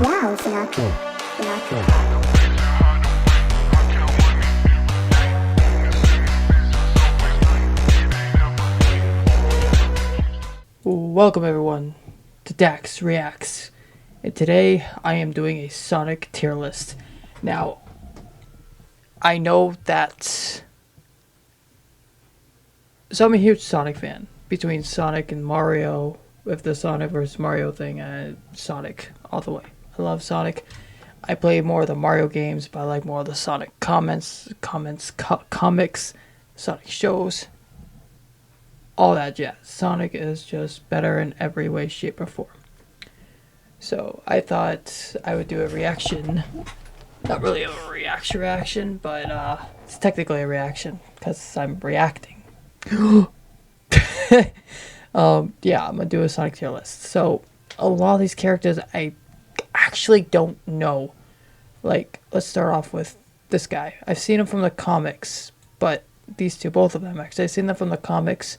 now, Sinatra. Welcome everyone to Dax Reacts, and today I am doing a Sonic tier list. Now, I know that, so I'm a huge Sonic fan. Between Sonic and Mario, with the Sonic vs. Mario thing, Sonic all the way. I love Sonic. I play more of the Mario games, but I like more of the Sonic comics, Sonic shows, all that jazz. Sonic is just better in every way, shape, or form. So I thought I would do a reaction. Not really a reaction, but it's technically a reaction because I'm reacting. Yeah, I'm gonna do a Sonic tier list. So a lot of these characters I actually don't know. Like, let's start off with this guy. I've seen him from the comics, but these two, both of them actually, I've seen them from the comics.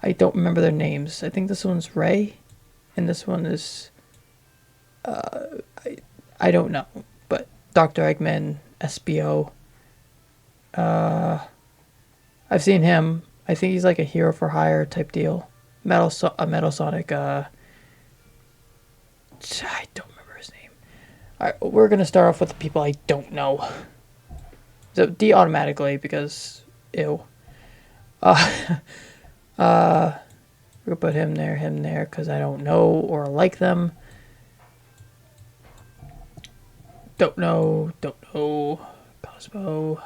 I don't remember their names. I think this one's Ray, and this one is, I don't know, but Dr. Eggman, SBO. I've seen him. I think he's like a hero for hire type deal. Metal Sonic. I don't remember his name. All right, we're gonna start off with the people I don't know. So D automatically because ew. We're gonna put him there, because I don't know or like them. Don't know. Cosmo.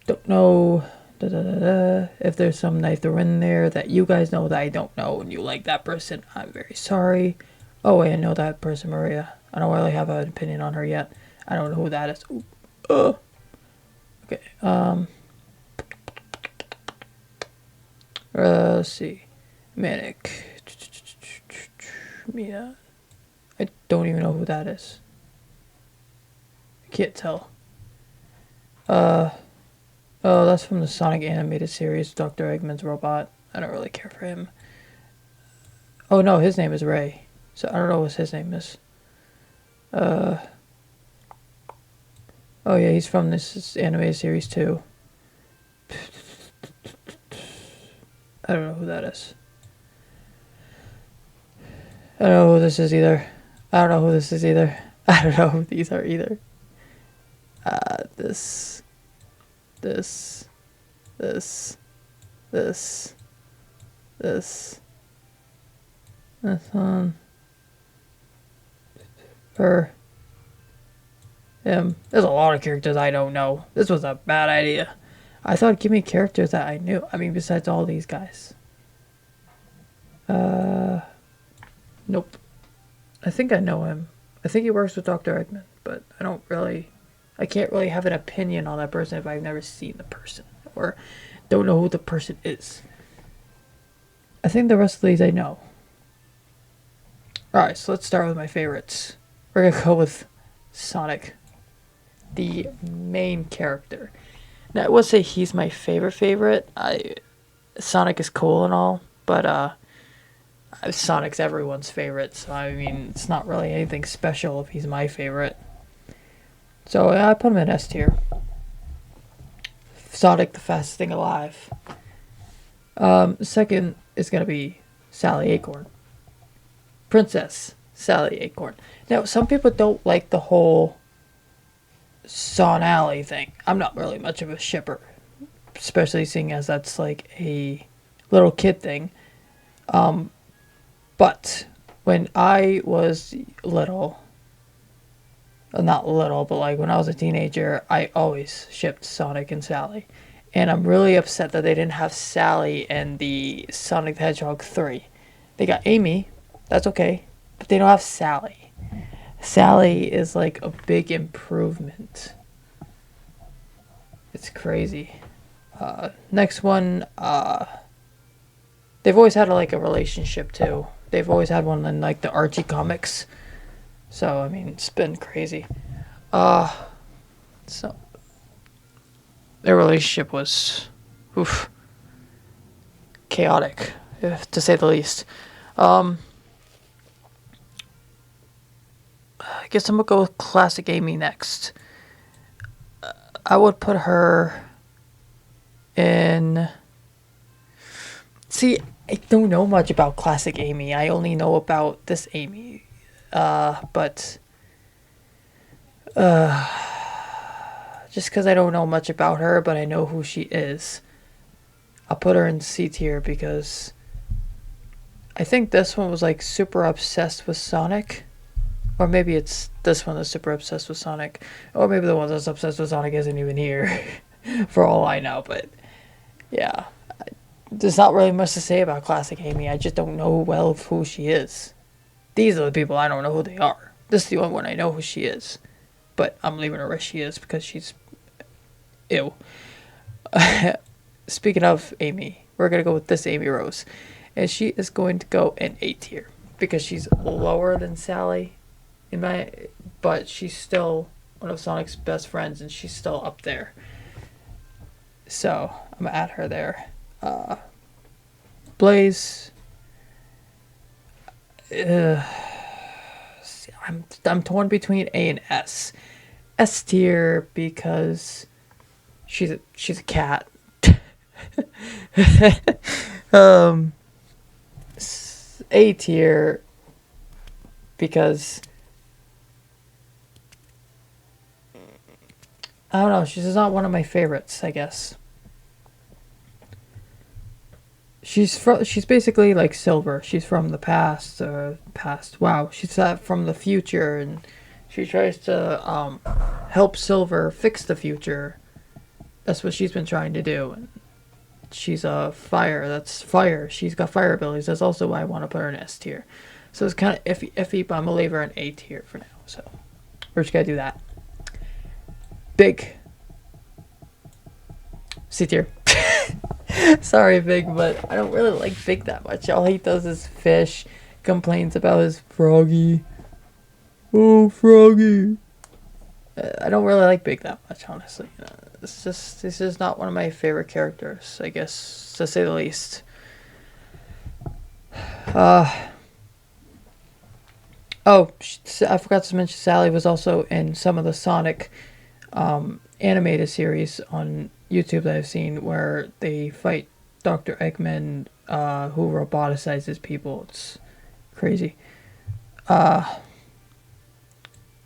Don't know. If there's some I throw in there that you guys know that I don't know and you like that person, I'm very sorry. Oh wait, I know that person, Maria. I don't really have an opinion on her yet. I don't know who that is. Ooh. Okay. Let's see. Manic. Mia. I don't even know who that is. I can't tell. Oh, that's from the Sonic animated series, Dr. Eggman's robot. I don't really care for him. Oh no, his name is Ray. So I don't know what his name is. Oh yeah, he's from this animated series too. I don't know who that is. I don't know who this is either. I don't know who this is either. I don't know who these are either. This one, her, him. There's a lot of characters I don't know. This was a bad idea. I thought give me characters that I knew. I mean, besides all these guys. Nope. I think I know him. I think he works with Dr. Eggman, but I can't really have an opinion on that person if I've never seen the person or don't know who the person is. I think the rest of these I know. Alright, so let's start with my favorites. We're gonna go with Sonic, the main character. Now, I would say he's my favorite. Sonic is cool and all, but Sonic's everyone's favorite, so I mean, it's not really anything special if he's my favorite. So I put him in S tier. Sonic, the fastest thing alive. Second is gonna be Sally Acorn. Princess Sally Acorn. Now, some people don't like the whole Sonally thing. I'm not really much of a shipper, especially seeing as that's like a little kid thing. But when I was little, not little, but like when I was a teenager, I always shipped Sonic and Sally. And I'm really upset that they didn't have Sally in the Sonic the Hedgehog 3. They got Amy, that's okay, but they don't have Sally. Sally is like a big improvement. It's crazy. Next one, they've always had like a relationship too. They've always had one in like the Archie comics. So I mean, it's been crazy. So their relationship was, chaotic, to say the least. I guess I'm gonna go with Classic Amy next. I would put her in. See, I don't know much about Classic Amy. I only know about this Amy. But just because I don't know much about her, but I know who she is, I'll put her in C tier because I think this one was like super obsessed with Sonic. Or maybe it's this one that's super obsessed with Sonic. Or maybe the one that's obsessed with Sonic isn't even here. For all I know, but yeah. There's not really much to say about Classic Amy. I just don't know well who she is. These are the people I don't know who they are. This is the only one I know who she is. But I'm leaving her as she is because she's ew. Speaking of Amy, we're going to go with this Amy Rose. And she is going to go in A tier because she's lower than Sally but she's still one of Sonic's best friends and she's still up there. So, I'm going to add her there. Blaze. I'm torn between A and S. S tier because she's a cat. A tier because I don't know, she's just not one of my favorites, I guess. She's basically like Silver. She's from the past. Wow, she's from the future, and she tries to help Silver fix the future. That's what she's been trying to do. And she's a fire. That's fire. She's got fire abilities. That's also why I want to put her in S tier. So it's kind of iffy, but I'm gonna leave her in A tier for now. So we're just gonna do that. Big C tier. Sorry, Big, but I don't really like Big that much. All he does is fish, complains about his Froggy. Oh, Froggy. I don't really like Big that much, honestly. This is not one of my favorite characters, I guess, to say the least. Oh, I forgot to mention Sally was also in some of the Sonic animated series on YouTube that I've seen where they fight Dr. Eggman, who roboticizes people. It's crazy.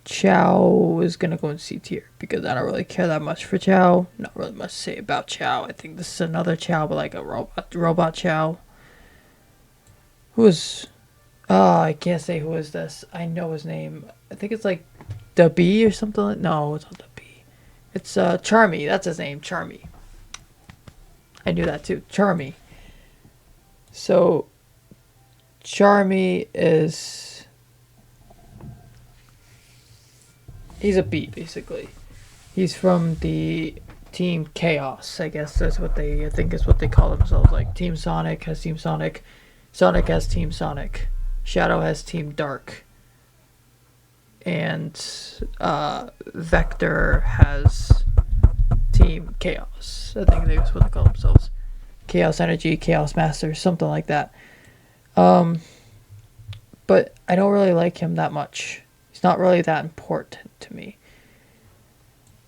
Chow is gonna go in C tier because I don't really care that much for Chow. Not really much to say about Chow. I think this is another Chow, but like a robot Chow. Who is? I can't say who is this. I know his name. I think it's like the Bee or something. No, it's not the Bee. It's Charmy. That's his name, Charmy. I knew that too, Charmy. So Charmy is he's a Bee basically. He's from the Team Chaos. I guess that's what I think is what they call themselves. Like Team Sonic has Team Sonic, Sonic has Team Sonic, Shadow has Team Dark, and Vector has Team Chaos. I think that's what they call themselves. Chaos Energy, Chaos Masters, something like that. But I don't really like him that much. He's not really that important to me.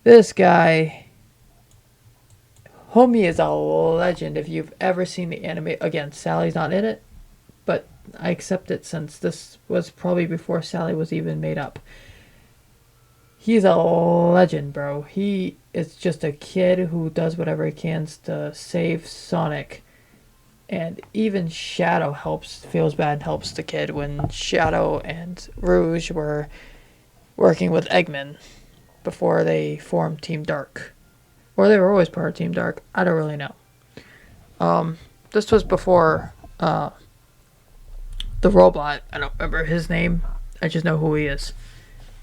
This guy, homie, is a legend. If you've ever seen the anime, again, Sally's not in it, but I accept it since this was probably before Sally was even made up. He's a legend, bro. He is just a kid who does whatever he can to save Sonic. And even Shadow feels bad and helps the kid when Shadow and Rouge were working with Eggman before they formed Team Dark. Or they were always part of Team Dark. I don't really know. This was before the robot. I don't remember his name. I just know who he is.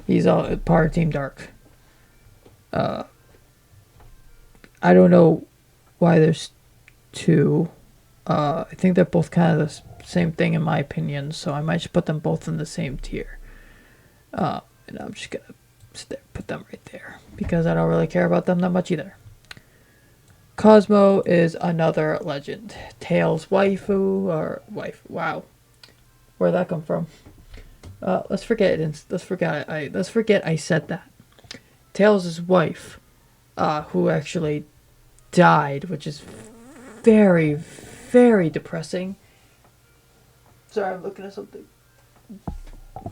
He's a part of Team Dark. I don't know why there's two. I think they're both kind of the same thing in my opinion, so I might just put them both in the same tier. And I'm just gonna put them right there because I don't really care about them that much either. Cosmo is another legend. Tails' waifu or wife. Wow, where'd that come from? Let's forget it. Let's forget I said that. Tails' wife, who actually died, which is very, very depressing. Sorry, I'm looking at something.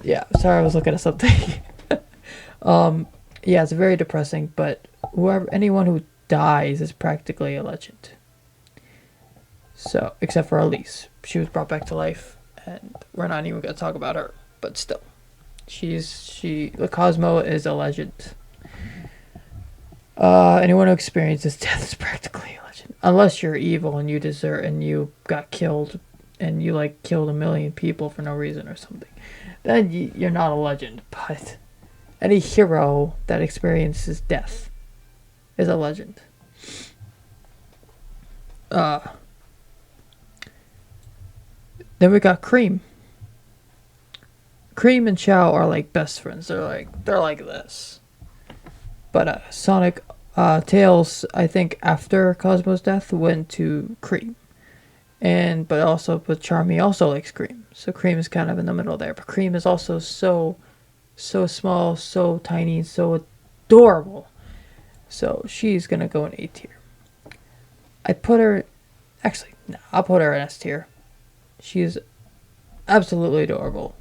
Yeah, sorry, I was looking at something. Yeah, it's very depressing, but anyone who dies is practically a legend. So, except for Elise. She was brought back to life, and we're not even going to talk about her, but still. The Cosmo is a legend. Anyone who experiences death is practically a legend. Unless you're evil and you desert and you got killed and you like killed a million people for no reason or something. Then you're not a legend. But any hero that experiences death is a legend. Then we got Cream. Cream and Chao are like best friends. They're like this. But Sonic, Tails, I think after Cosmo's death went to Cream, but Charmy also likes Cream. So Cream is kind of in the middle there. But Cream is also so small, so tiny, so adorable. So she's gonna go in A tier. I'll put her in S tier. She's absolutely adorable.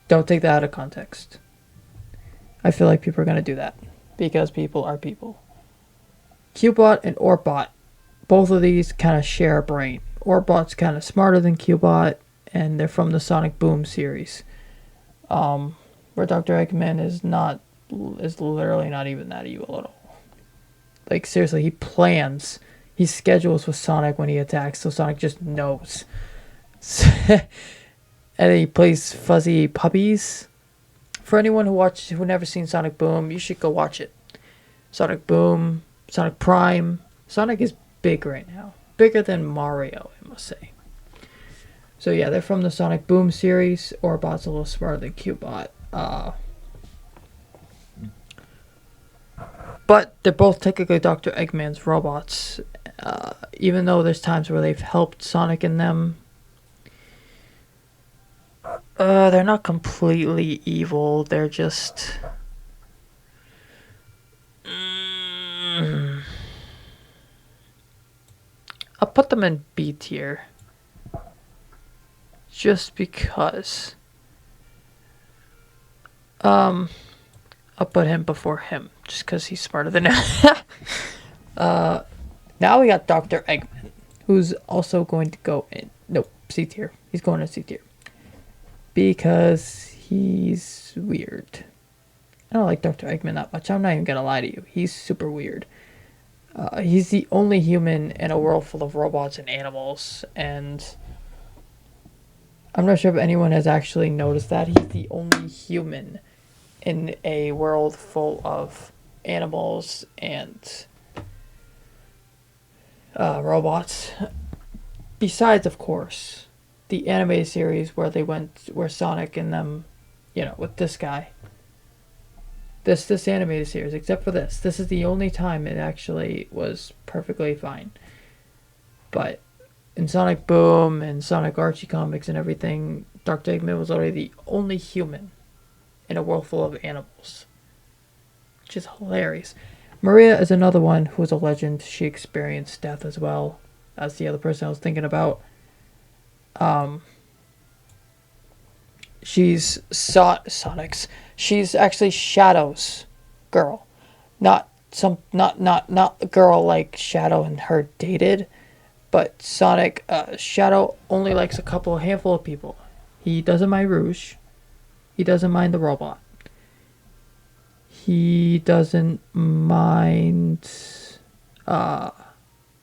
Don't take that out of context. I feel like people are gonna do that because people are people. Cubot and Orbot, both of these kind of share a brain. Orbot's kind of smarter than Cubot, and they're from the Sonic Boom series, where Dr. Eggman is literally not even that evil at all. Like seriously, he schedules with Sonic when he attacks, so Sonic just knows. And he plays fuzzy puppies. For anyone who never seen Sonic Boom, you should go watch it. Sonic Boom, Sonic Prime. Sonic is big right now. Bigger than Mario, I must say. So yeah, they're from the Sonic Boom series. Orbot's a little smarter than Cubot. But they're both technically Dr. Eggman's robots. Even though there's times where they've helped Sonic and them. They're not completely evil. They're just... I'll put them in B tier. Just because. I'll put him before him. Just because he's smarter than him. Now we got Dr. Eggman. Who's also going to go in... Nope, C tier. He's going in C tier. Because he's weird. I don't like Dr. Eggman that much. I'm not even gonna lie to you. He's super weird. He's the only human in a world full of robots and animals, and I'm not sure if anyone has actually noticed that. He's the only human in a world full of animals and robots. Besides, of course, the animated series where Sonic and them, with this guy. This animated series, except for this is the only time it actually was perfectly fine. But in Sonic Boom and Sonic Archie comics and everything, Dr. Eggman was already the only human in a world full of animals, which is hilarious. Maria is another one who is a legend. She experienced death as well as the other person I was thinking about. She's Sonic's. She's actually Shadow's girl, not the girl like Shadow and her dated, but Sonic. Shadow only likes a handful of people. He doesn't mind Rouge. He doesn't mind the robot. He doesn't mind.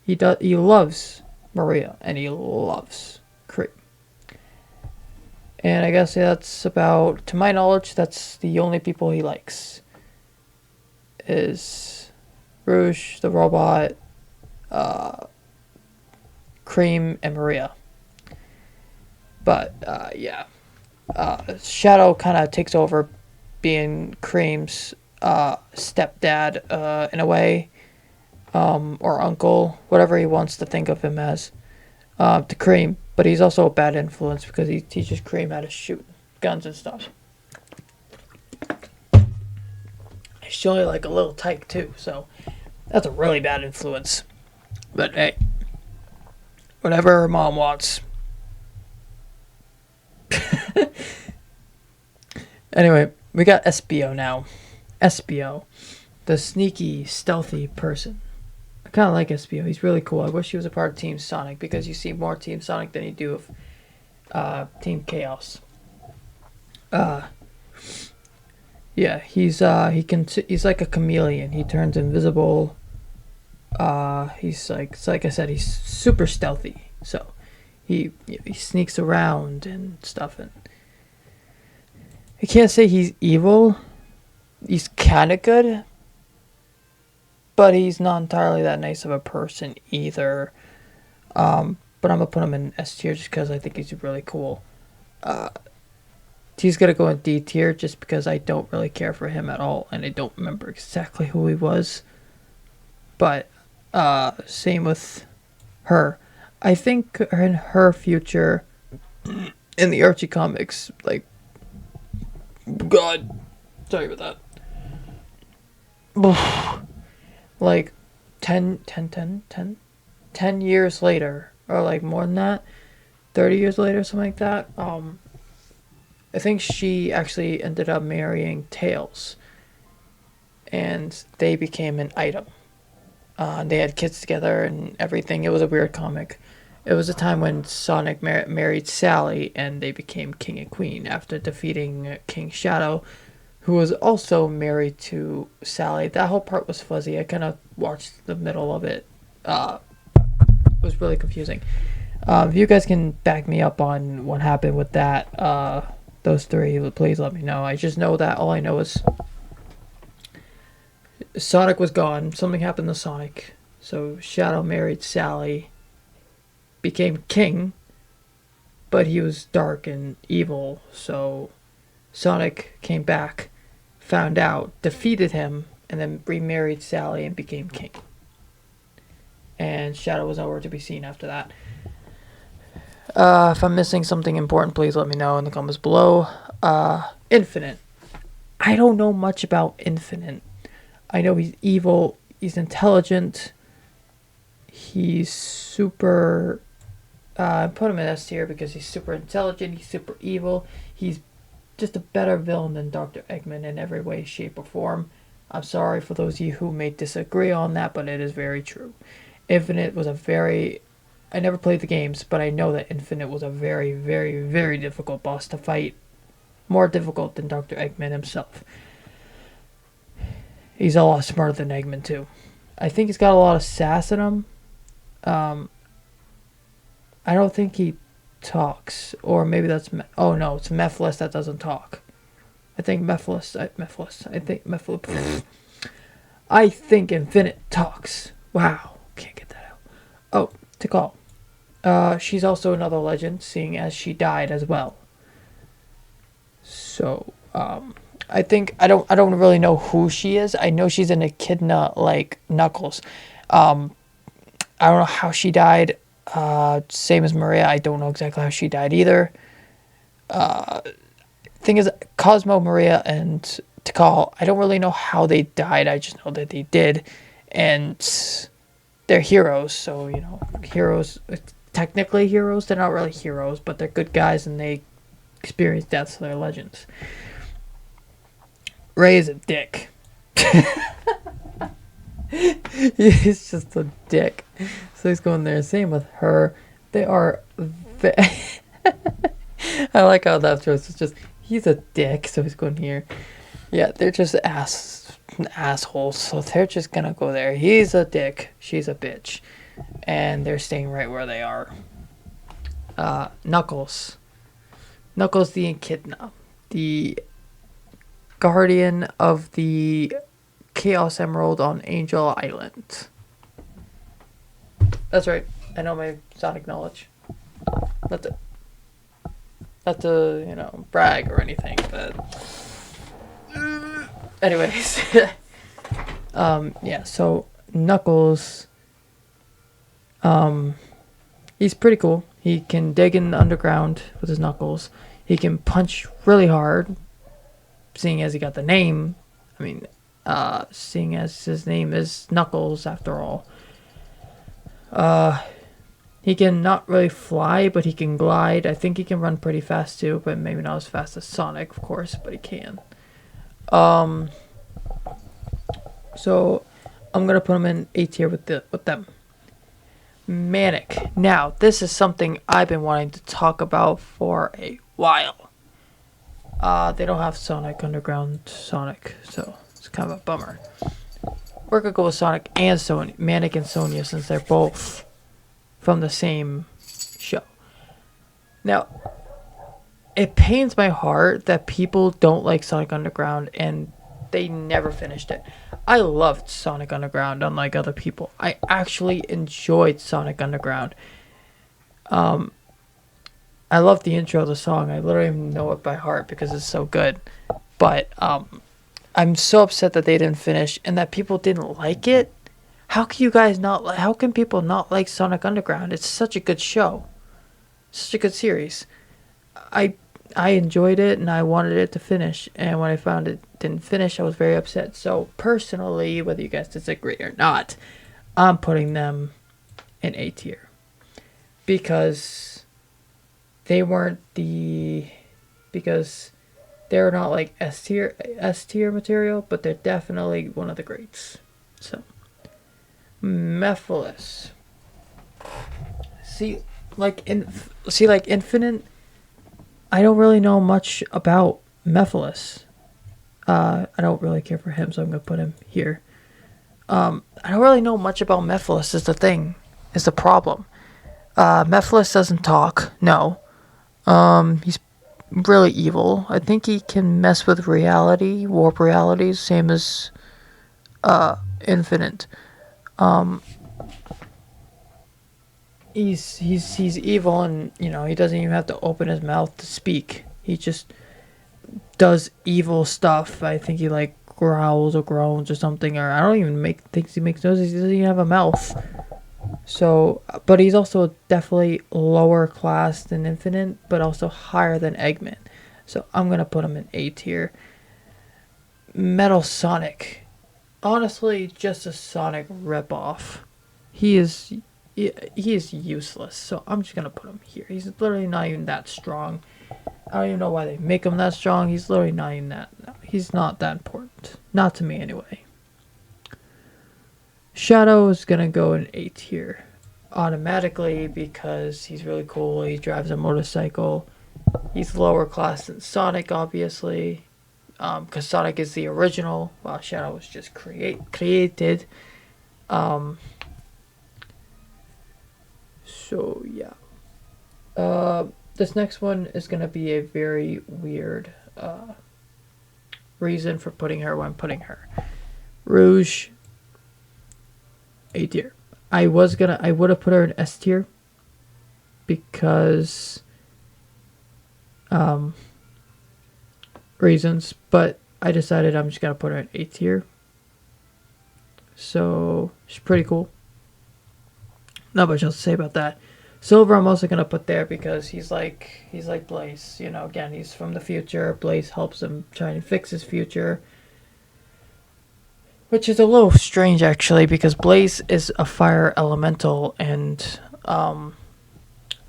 He loves Maria and he loves Cream. And I guess that's about, to my knowledge, that's the only people he likes. Is Rouge, the robot, Cream, and Maria. But, yeah. Shadow kind of takes over being Cream's stepdad, in a way. Or uncle, whatever he wants to think of him as. to Cream, but he's also a bad influence because he teaches Cream how to shoot guns and stuff. She's only like a little tyke too, so that's a really bad influence. But hey, whatever her mom wants. Anyway, we got Espio now. Espio, the sneaky, stealthy person. I kind of like Espio. He's really cool. I wish he was a part of Team Sonic because you see more Team Sonic than you do of Team Chaos. Yeah, he's like a chameleon. He turns invisible. He's like I said, he's super stealthy. So he sneaks around and stuff, and I can't say he's evil. He's kind of good, but he's not entirely that nice of a person either. But I'm gonna put him in S tier just because I think he's really cool. He's gonna go in D tier just because I don't really care for him at all, and I don't remember exactly who he was. But same with her. I think in her future, in the Archie comics, like, God, sorry about that. Like 10 years later, or like more than that, 30 years later, something like that. I think she actually ended up marrying Tails, and they became an item. They had kids together and everything. It was a weird comic. It was a time when Sonic married Sally, and they became king and queen after defeating King Shadow, who was also married to Sally. That whole part was fuzzy. I kind of watched the middle of it. It was really confusing. If you guys can back me up on what happened with that, those three, please let me know. I just know that all I know is Sonic was gone. Something happened to Sonic. So Shadow married Sally, became king, but he was dark and evil. So Sonic came back, found out, defeated him, and then remarried Sally and became king. And Shadow was nowhere to be seen after that. If I'm missing something important, please let me know in the comments below. Infinite. I don't know much about Infinite. I know he's evil, he's intelligent, he's super... I put him in S tier because he's super intelligent, he's super evil, he's just a better villain than Dr. Eggman in every way, shape, or form. I'm sorry for those of you who may disagree on that, but it is very true. Infinite was a very... I never played the games, but I know that Infinite was a very, very, very difficult boss to fight. More difficult than Dr. Eggman himself. He's a lot smarter than Eggman, too. I think he's got a lot of sass in him. I don't think he talks. Or maybe that's... Oh, no, it's Mephiles that doesn't talk. I think Mephiles... I think Infinite talks. Wow. Can't get that out. Oh, Tikal. She's also another legend, seeing as she died as well. So, I think I don't really know who she is. I know she's an echidna like Knuckles. I don't know how she died. Same as Maria, I don't know exactly how she died either. Thing is, Cosmo, Maria, and Tikal, I don't really know how they died. I just know that they did, and they're heroes. So you know, heroes. Technically heroes, they're not really heroes, but they're good guys and they experience death, so they're legends. Ray is a dick. He's just a dick. So he's going there. Same with her. They are... I like how that choice is just... He's a dick, so he's going here. Yeah, they're just assholes, so they're just gonna go there. He's a dick. She's a bitch. And they're staying right where they are. Knuckles. Knuckles the Echidna. The guardian of the Chaos Emerald on Angel Island. That's right. I know my Sonic knowledge. Not to, you know, brag or anything, but... Anyways. Yeah, so Knuckles... he's pretty cool. He can dig in the underground with his knuckles. He can punch really hard, seeing as he got the name. I mean, seeing as his name is Knuckles after all. He can not really fly, but he can glide. I think he can run pretty fast too, but maybe not as fast as Sonic, of course, but he can. So I'm gonna put him in A tier with them. Manic. Now, this is something I've been wanting to talk about for a while. They don't have Sonic Underground Sonic, so it's kind of a bummer. We're gonna go with Sonic and Sonya, Manic and Sonya, since they're both from the same show. Now, it pains my heart that people don't like Sonic Underground and they never finished it. I loved Sonic Underground, unlike other people. I actually enjoyed Sonic Underground. I love the intro of the song. I literally know it by heart because it's so good. But I'm so upset that they didn't finish and that people didn't like it. How can you guys not? How can people not like Sonic Underground? It's such a good show, such a good series. I enjoyed it and I wanted it to finish. And when I found it didn't finish, I was very upset. So personally, whether you guys disagree or not, I'm putting them in A tier because they weren't because they're not like S tier material, but they're definitely one of the greats. So Mephiles. See, like Infinite, I don't really know much about Mephiles. I don't really care for him, so I'm gonna put him here. I don't really know much about Mephiles. Is the problem? Mephiles doesn't talk. No. He's really evil. I think he can mess with reality, warp realities, same as Infinite. He's evil, and he doesn't even have to open his mouth to speak. He just does evil stuff. I think he like growls or groans or something, or I don't even think he makes noises. He doesn't even have a mouth. So, but he's also definitely lower class than Infinite, but also higher than Eggman. So I'm gonna put him in A tier. Metal Sonic, honestly, just a Sonic ripoff. He is useless. So I'm just gonna put him here. He's literally not even that strong. I don't even know why they make him that strong. He's literally not even that. He's not that important. Not to me, anyway. Shadow is gonna go in A tier automatically because he's really cool. He drives a motorcycle. He's lower class than Sonic, obviously, because Sonic is the original, while Shadow was just created. So yeah. This next one is gonna be a very weird reason for putting her when putting her. Rouge, A tier. I would have put her in S tier because reasons, but I decided I'm just gonna put her in A tier. So she's pretty cool. Not much else to say about that. Silver I'm also gonna put there because he's like Blaze. Again, he's from the future. Blaze helps him try and fix his future. Which is a little strange, actually, because Blaze is a fire elemental, and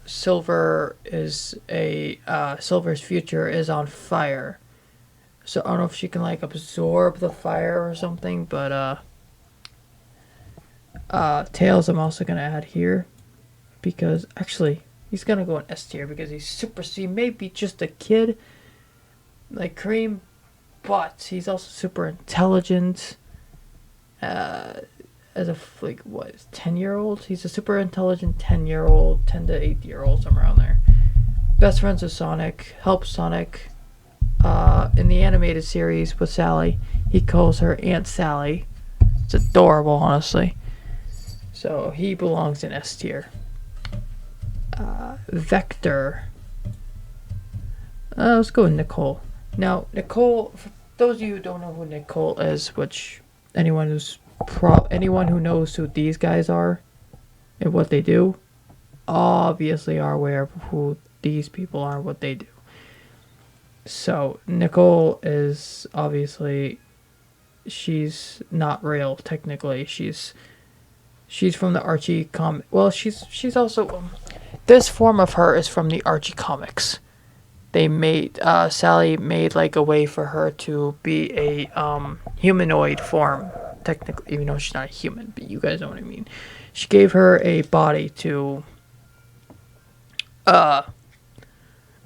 Silver is Silver's future is on fire. So I don't know if she can like absorb the fire or something, but Tails I'm also gonna add here because actually he's gonna go in S tier because he's super. He may be just a kid like Cream, but he's also super intelligent. As a 10-year-old, he's a super intelligent 10-year-old, 10 to 8-year-old, somewhere around there. Best friends with Sonic, helps Sonic. In the animated series with Sally, he calls her Aunt Sally. It's adorable, honestly. So he belongs in S tier. Vector. Let's go with Nicole. Now, Nicole, for those of you who don't know who Nicole is, which anyone who knows who these guys are and what they do, obviously are aware of who these people are, what they do. So Nicole is obviously, she's not real technically. She's from the Archie comic. Well, she's also this form of her is from the Archie comics. They made Sally made like a way for her to be a humanoid form technically, even though she's not a human. But you guys know what I mean. She gave her a body to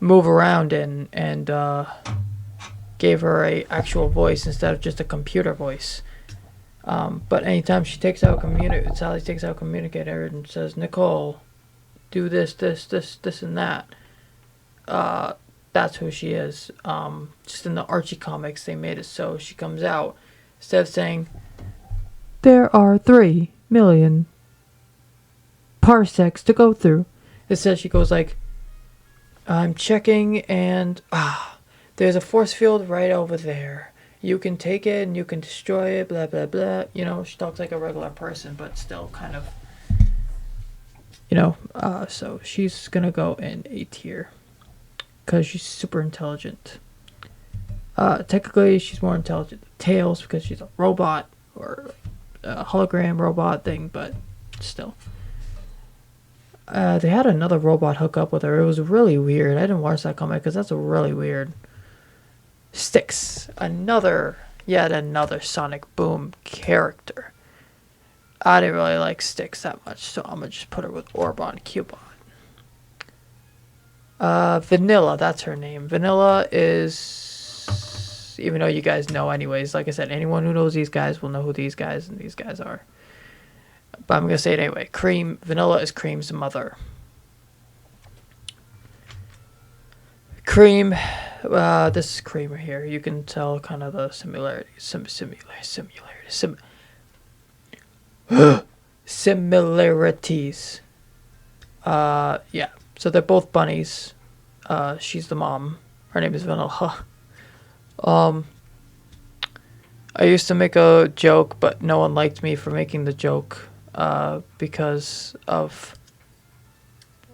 move around in, and gave her a actual voice instead of just a computer voice. But anytime she takes out Sally takes out communicator and says, Nicole, do this, and that. That's who she is. Just in the Archie comics, they made it so she comes out, instead of saying, there are 3 million parsecs to go through, it says, she goes like, I'm checking, and there's a force field right over there. You can take it and you can destroy it, blah, blah, blah. You know, she talks like a regular person, but still kind of, so she's gonna go in A tier because she's super intelligent. Technically, she's more intelligent than Tails because she's a robot or a hologram robot thing, but still. They had another robot hook up with her. It was really weird. I didn't watch that comic because that's really weird. Styx, yet another Sonic Boom character. I didn't really like Styx that much, so I'm gonna just put her with Orbon Cubone. Vanilla, that's her name. Vanilla is, even though you guys know anyways, like I said, anyone who knows these guys will know who these guys and these guys are. But I'm gonna say it anyway. Vanilla is Cream's mother. Cream, this is Cream right here. You can tell kind of the similarities. Similarities. Yeah. So they're both bunnies. She's the mom. Her name is Vanilla. I used to make a joke, but no one liked me for making the joke. Because of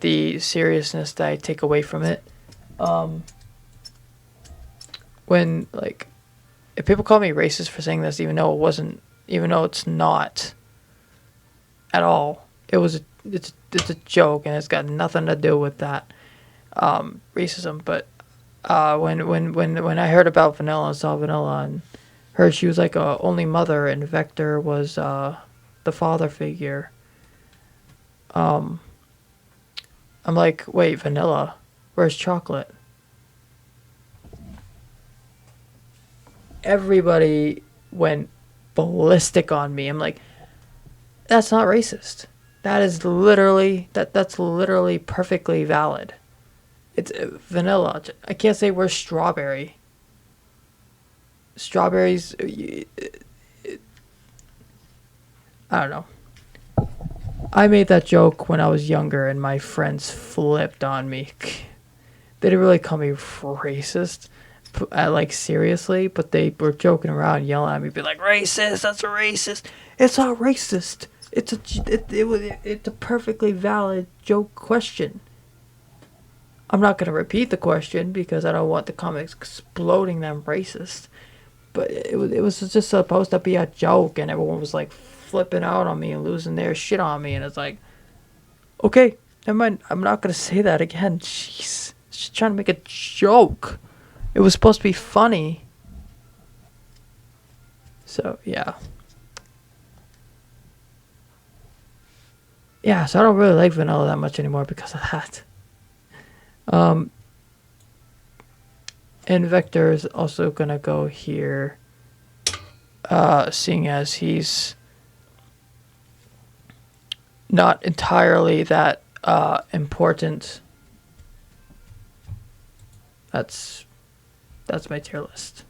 the seriousness that I take away from it. When, like, if people call me racist for saying this, even though it's not at all, it's a joke and it's got nothing to do with that racism. But when I heard about Vanilla and saw Vanilla and heard she was like a only mother and Vector was the father figure, I'm like, wait, Vanilla, where's Chocolate? Everybody went ballistic on me. I'm like, that's not racist. That is literally that's literally perfectly valid. It's Vanilla. I can't say where's Strawberry. Strawberries, I don't know. I made that joke when I was younger and my friends flipped on me. They didn't really call me racist, like seriously, but they were joking around, yelling at me, be like, racist, that's a racist. It's not racist. It's a perfectly valid joke question. I'm not going to repeat the question because I don't want the comics exploding them racist. But it was just supposed to be a joke, and everyone was like flipping out on me and losing their shit on me, and it's like, okay, never mind. I'm not gonna say that again. Jeez, she's trying to make a joke. It was supposed to be funny. So yeah. Yeah, so I don't really like Vanilla that much anymore because of that. And Vector is also gonna go here, seeing as he's not entirely that important. That's my tier list.